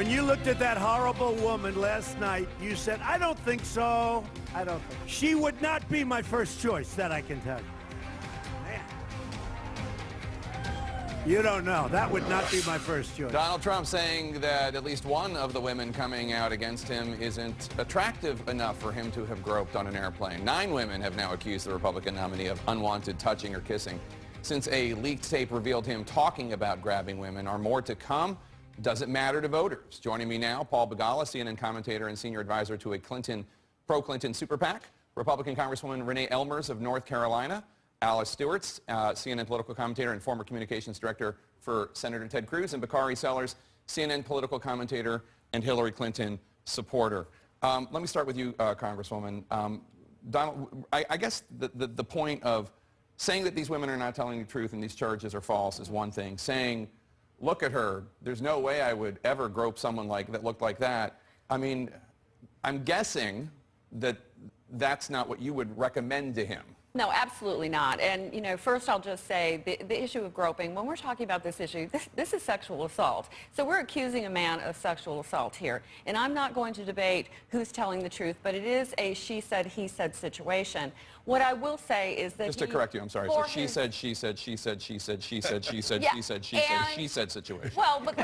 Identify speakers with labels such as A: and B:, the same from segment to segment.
A: When you looked at that horrible woman last night, you said, I don't think so. I don't think. She would not be my first choice, that I can tell you. Man. You don't know. That would not be my first choice.
B: Donald Trump saying that at least one of the women coming out against him isn't attractive enough for him to have groped on an airplane. 9 women have now accused the Republican nominee of unwanted touching or kissing. Since a leaked tape revealed him talking about grabbing women, are more to come? Does it matter to voters? Joining me now, Paul Begala, CNN commentator and senior advisor to a pro-Clinton super PAC, Republican Congresswoman Renee Elmers of North Carolina, Alice Stewart, CNN political commentator and former communications director for Senator Ted Cruz, and Bakari Sellers, CNN political commentator and Hillary Clinton supporter. Let me start with you, Congresswoman. Donald, I guess the point of saying that these women are not telling the truth and these charges are false is one thing. Saying, look at her, there's no way I would ever grope someone that looked like that. I mean, I'm guessing that that's not what you would recommend to him.
C: No, absolutely not. And, you know, first I'll just say the issue of groping, when we're talking about this issue, this is sexual assault. So we're accusing a man of sexual assault here. And I'm not going to debate who's telling the truth, but it is a she said, he said situation. What I will say is that
B: just to correct you, I'm sorry. So she said, she said, she said, she said, she said, she said,
C: yeah,
B: she said, she said, she said situation.
C: Well, but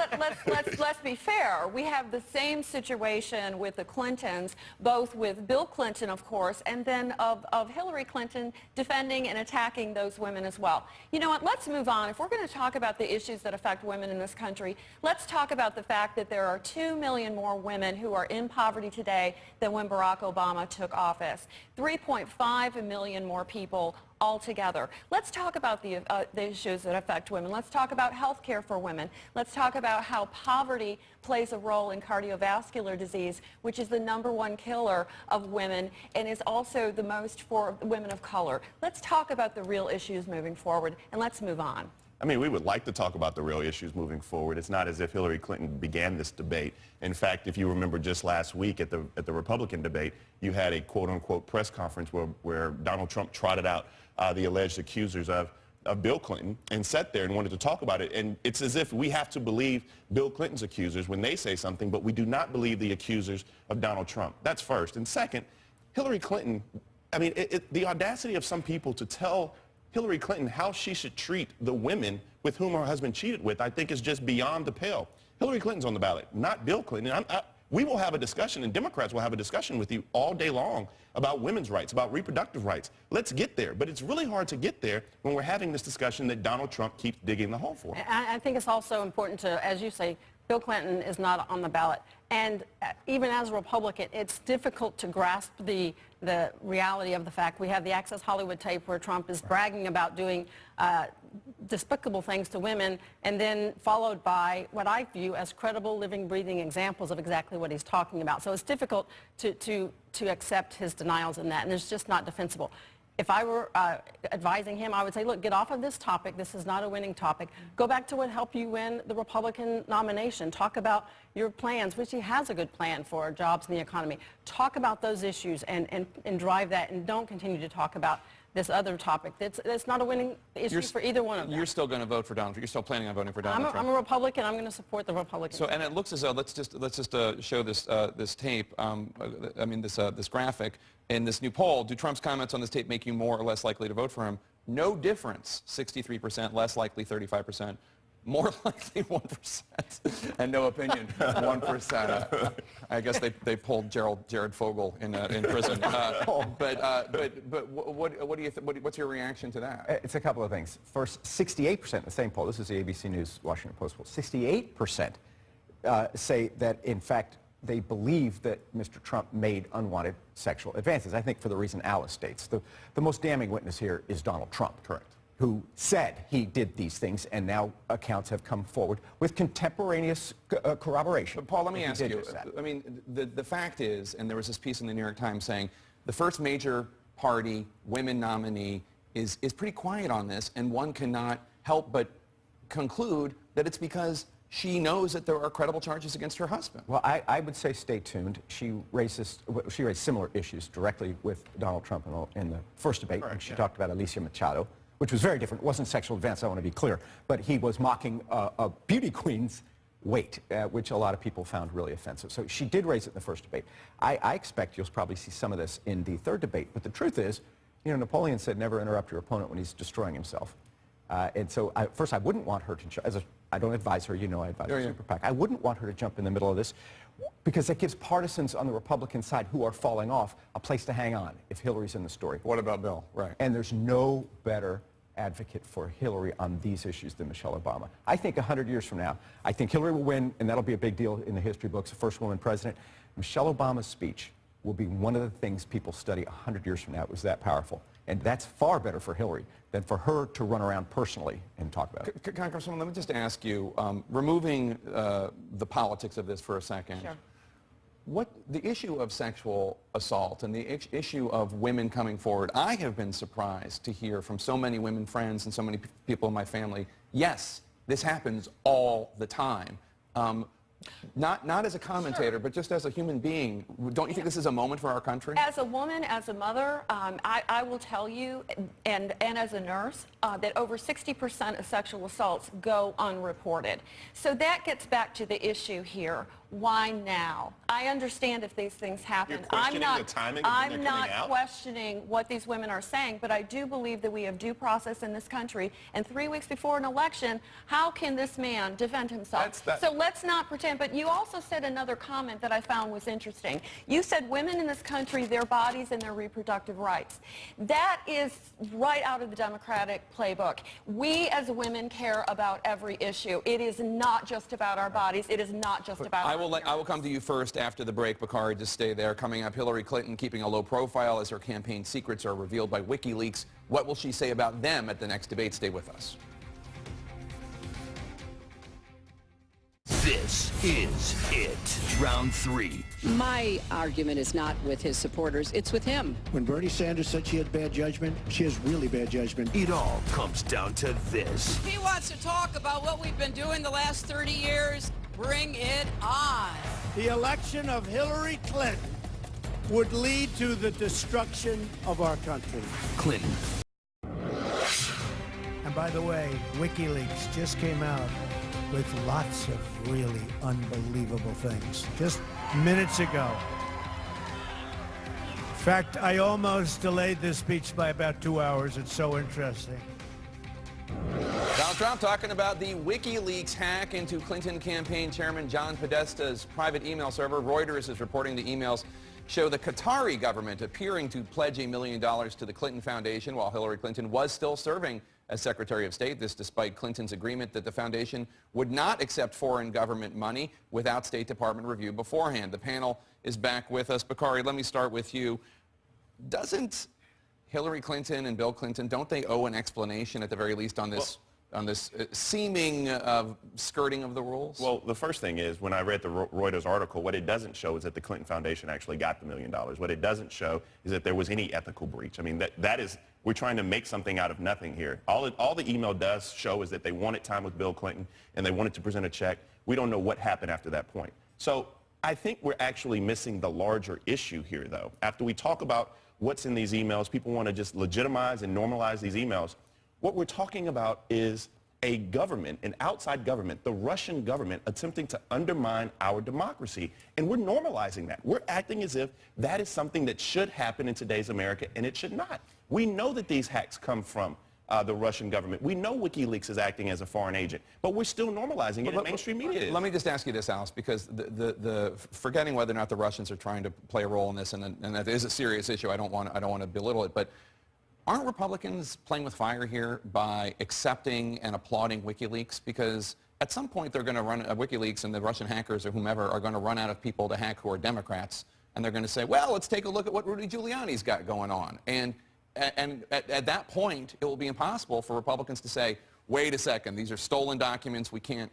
C: let's be fair. We have the same situation with the Clintons, both with Bill Clinton, of course, and then of Hillary Clinton defending and attacking those women as well. You know what? Let's move on. If we're going to talk about the issues that affect women in this country, let's talk about the fact that there are 2 million more women who are in poverty today than when Barack Obama took office. 3.5 million more people altogether. Let's talk about the issues that affect women. Let's talk about health care for women. Let's talk about how poverty plays a role in cardiovascular disease, which is the #1 killer of women and is also the most for women of color. Let's talk about the real issues moving forward, and let's move on.
D: I mean, we would like to talk about the real issues moving forward. It's not as if Hillary Clinton began this debate. In fact, if you remember just last week at the Republican debate, you had a quote-unquote press conference where Donald Trump trotted out the alleged accusers of Bill Clinton and sat there and wanted to talk about it. And it's as if we have to believe Bill Clinton's accusers when they say something, but we do not believe the accusers of Donald Trump. That's first. And second, Hillary Clinton, I mean, the audacity of some people to tell Hillary Clinton how she should treat the women with whom her husband cheated with, I think is just beyond the pale. Hillary Clinton's on the ballot, not Bill Clinton. We will have a discussion, and Democrats will have a discussion with you all day long about women's rights, about reproductive rights. Let's get there. But it's really hard to get there when we're having this discussion that Donald Trump keeps digging the hole for.
E: I think it's also important to, as you say, Bill Clinton is not on the ballot. And even as a Republican, it's difficult to grasp the reality of the fact we have the Access Hollywood tape where Trump is bragging about doing despicable things to women, and then followed by what I view as credible, living, breathing examples of exactly what he's talking about. So it's difficult to accept his denials in that, and it's just not defensible. If I were advising him, I would say, look, get off of this topic. This is not a winning topic. Go back to what helped you win the Republican nomination. Talk about your plans, which he has a good plan for jobs and the economy. Talk about those issues and drive that, and don't continue to talk about this other topic. That's not a winning issue for either one of them.
B: You're still going to vote for Donald Trump. You're still planning on voting for Donald Trump.
E: I'm a Republican. I'm going to support the Republicans.
B: So, and it looks as though, let's just show this tape. I mean, this graphic in this new poll. Do Trump's comments on this tape make you more or less likely to vote for him? No difference. 63%, less likely 35%. More likely 1%, and no opinion 1%. I guess they pulled Jared Fogle in prison. But what do you what's your reaction to that?
F: It's a couple of things. First, 68% in the same poll. This is the ABC News Washington Post poll. 68% say that in fact they believe that Mr. Trump made unwanted sexual advances. I think for the reason Alice states. The most damning witness here is Donald Trump.
D: Correct.
F: Who said he did these things, and now accounts have come forward with contemporaneous corroboration.
B: But Paul, let me ask you, I mean, the fact is, and there was this piece in the New York Times saying, the first major party women nominee is pretty quiet on this, and one cannot help but conclude that it's because she knows that there are credible charges against her husband.
F: Well, I would say stay tuned. She raised similar issues directly with Donald Trump in the first debate. Correct, when she talked about Alicia Machado, which was very different. It wasn't sexual advance, I want to be clear. But he was mocking beauty queens weight, which a lot of people found really offensive. So she did raise it in the first debate. I expect you'll probably see some of this in the third debate. But the truth is, you know, Napoleon said never interrupt your opponent when he's destroying himself. And so first, I wouldn't want her to, I don't advise her, you know, I advise the Super PAC. I wouldn't want her to jump in the middle of this because that gives partisans on the Republican side who are falling off a place to hang on if Hillary's in the story.
B: What about Bill? Right.
F: And there's no better advocate for Hillary on these issues than Michelle Obama. I think 100 years from now, I think Hillary will win, and that'll be a big deal in the history books, the first woman president. Michelle Obama's speech will be one of the things people study 100 years from now. It was that powerful. And that's far better for Hillary than for her to run around personally and talk about it.
B: Congresswoman, let me just ask you, removing the politics of this for a second.
E: Sure.
B: The issue of sexual assault and the issue of women coming forward, I have been surprised to hear from so many women friends and so many people in my family, yes, this happens all the time. Not as a commentator, but just as a human being. Don't you think this is a moment for our country?
C: As a woman, as a mother, I will tell you, and as a nurse, that over 60% of sexual assaults go unreported. So that gets back to the issue here. Why now? I understand if these things happen.
D: You're questioning the timing of when
C: I'm
D: they're
C: not
D: coming out?
C: questioning what these women are saying, but I do believe that we have due process in this country. And 3 weeks before an election, how can this man defend himself? So let's not pretend. But you also said another comment that I found was interesting. You said women in this country, their bodies and their reproductive rights. That is right out of the Democratic playbook. We as women care about every issue. It is not just about our bodies. It is not just about
B: I will come to you first after the break, Bakari. Just stay there. Coming up, Hillary Clinton keeping a low profile as her campaign secrets are revealed by WikiLeaks. What will she say about them at the next debate? Stay with us.
G: This is it. Round 3.
H: My argument is not with his supporters, it's with him.
I: When Bernie Sanders said she had bad judgment, she has really bad judgment.
G: It all comes down to this.
J: He wants to talk about what we've been doing the last 30 years. Bring it on.
A: The election of Hillary Clinton would lead to the destruction of our country.
G: Clinton.
I: And by the way, WikiLeaks just came out with lots of really unbelievable things just minutes ago. In fact, I almost delayed this speech by about 2 hours. It's so interesting.
B: Donald Trump talking about the WikiLeaks hack into Clinton campaign chairman John Podesta's private email server. Reuters is reporting the emails show the Qatari government appearing to pledge $1 million to the Clinton Foundation while Hillary Clinton was still serving as Secretary of State. This despite Clinton's agreement that the foundation would not accept foreign government money without State Department review beforehand. The panel is back with us. Bakari, let me start with you. Doesn't Hillary Clinton and Bill Clinton, don't they owe an explanation at the very least on this seeming skirting of the rules?
D: Well, the first thing is, when I read the Reuters article, what it doesn't show is that the Clinton Foundation actually got the $1 million. What it doesn't show is that there was any ethical breach. I mean, that is, we're trying to make something out of nothing here. All the email does show is that they wanted time with Bill Clinton and they wanted to present a check. We don't know what happened after that point. So I think we're actually missing the larger issue here, though. After we talk about what's in these emails, people want to just legitimize and normalize these emails. What we're talking about is a government, an outside government, the Russian government, attempting to undermine our democracy. And we're normalizing that. We're acting as if that is something that should happen in today's America, and it should not. We know that these hacks come from the Russian government. We know WikiLeaks is acting as a foreign agent, but we're still normalizing it in mainstream media.
B: Let me just ask you this, Alice, because forgetting whether or not the Russians are trying to play a role in this, and that is a serious issue, I don't want to belittle it, but aren't Republicans playing with fire here by accepting and applauding WikiLeaks? Because at some point they're going to run, WikiLeaks and the Russian hackers or whomever are going to run out of people to hack who are Democrats, and they're going to say, well, let's take a look at what Rudy Giuliani's got going on. And at that point, it will be impossible for Republicans to say, wait a second, these are stolen documents, we can't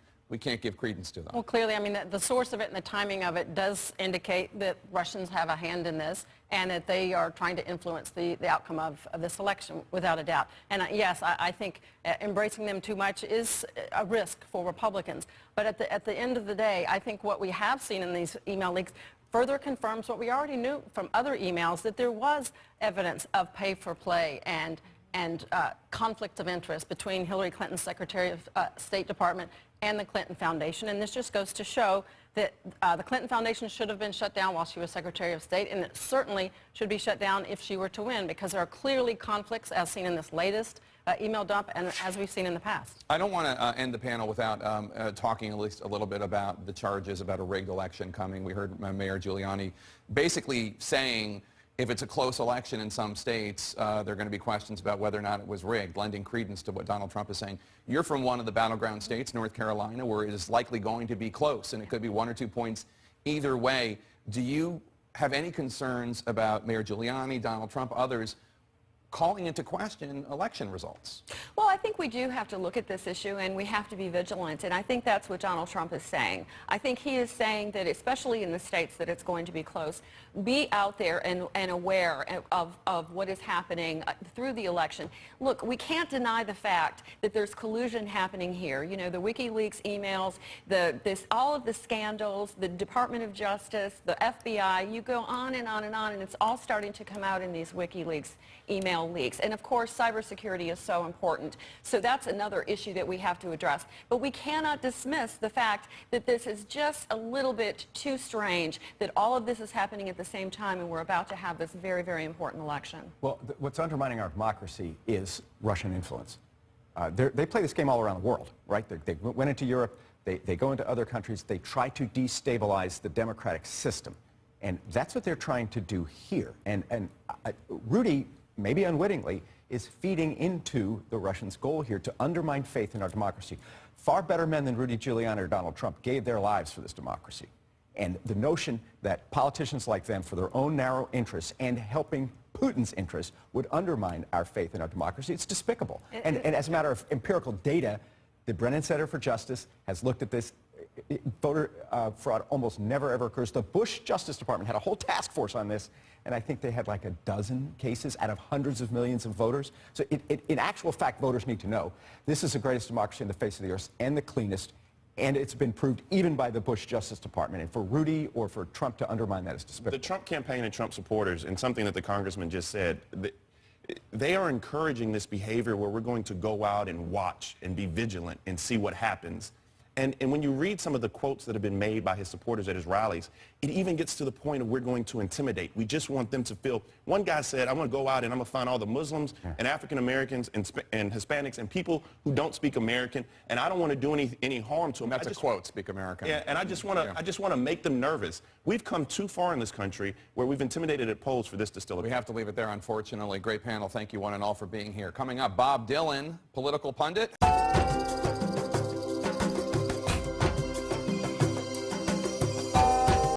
B: give credence to them.
E: Well, clearly, I mean, the source of it and the timing of it does indicate that Russians have a hand in this and that they are trying to influence the outcome of this election, without a doubt. And yes, I think embracing them too much is a risk for Republicans. But at the end of the day, I think what we have seen in these email leaks further confirms what we already knew from other emails, that there was evidence of pay for play and and conflicts of interest between Hillary Clinton's Secretary of State Department and the Clinton Foundation. And this just goes to show that the Clinton Foundation should have been shut down while she was Secretary of State, and it certainly should be shut down if she were to win, because there are clearly conflicts, as seen in this latest email dump and as we've seen in the past.
B: I don't want to end the panel without talking at least a little bit about the charges about a rigged election coming. We heard Mayor Giuliani basically saying if it's a close election in some states, there are going to be questions about whether or not it was rigged, lending credence to what Donald Trump is saying. You're from one of the battleground states, North Carolina, where it is likely going to be close, and it could be 1 or 2 points either way. Do you have any concerns about Mayor Giuliani, Donald Trump, others calling into question election results?
C: Well, I think we do have to look at this issue, and we have to be vigilant, and I think that's what Donald Trump is saying. I think he is saying that, especially in the states that it's going to be close, be out there and aware of what is happening through the election. Look, we can't deny the fact that there's collusion happening here. You know, the WikiLeaks emails, all of the scandals, the Department of Justice, the FBI, you go on and on and on, and it's all starting to come out in these WikiLeaks email leaks. And of course, cybersecurity is so important. So that's another issue that we have to address. But we cannot dismiss the fact that this is just a little bit too strange, that all of this is happening at the same time, and we're about to have this very, very important election.
F: Well, what's undermining our democracy is Russian influence. They play this game all around the world, right? They went into Europe, they go into other countries, they try to destabilize the democratic system. And that's what they're trying to do here. And Rudy, maybe unwittingly, is feeding into the Russians' goal here to undermine faith in our democracy. Far better men than Rudy Giuliani or Donald Trump gave their lives for this democracy. And the notion that politicians like them, for their own narrow interests and helping Putin's interests, would undermine our faith in our democracy, it's despicable. And as a matter of empirical data, the Brennan Center for Justice has looked at this. Voter fraud almost never, ever occurs. The Bush Justice Department had a whole task force on this, and I think they had like a dozen cases out of hundreds of millions of voters. So in actual fact, voters need to know this is the greatest democracy on the face of the earth and the cleanest, and it's been proved even by the Bush Justice Department. And for Rudy or for Trump to undermine that is despicable.
D: The Trump campaign and Trump supporters, and something that the congressman just said, they are encouraging this behavior where we're going to go out and watch and be vigilant and see what happens. And when you read some of the quotes that have been made by his supporters at his rallies, it even gets to the point of we're going to intimidate. We just want them to feel. One guy said, I'm going to go out and I'm going to find all the Muslims and African Americans and Hispanics and people who don't speak American, and I don't want to do any harm to them.
B: That's a quote, speak American.
D: Yeah, and I just want to make them nervous. We've come too far in this country where we've intimidated at polls for this to still occur.
B: We have to leave it there, unfortunately. Great panel. Thank you, one and all, for being here. Coming up, Bob Dylan, political pundit.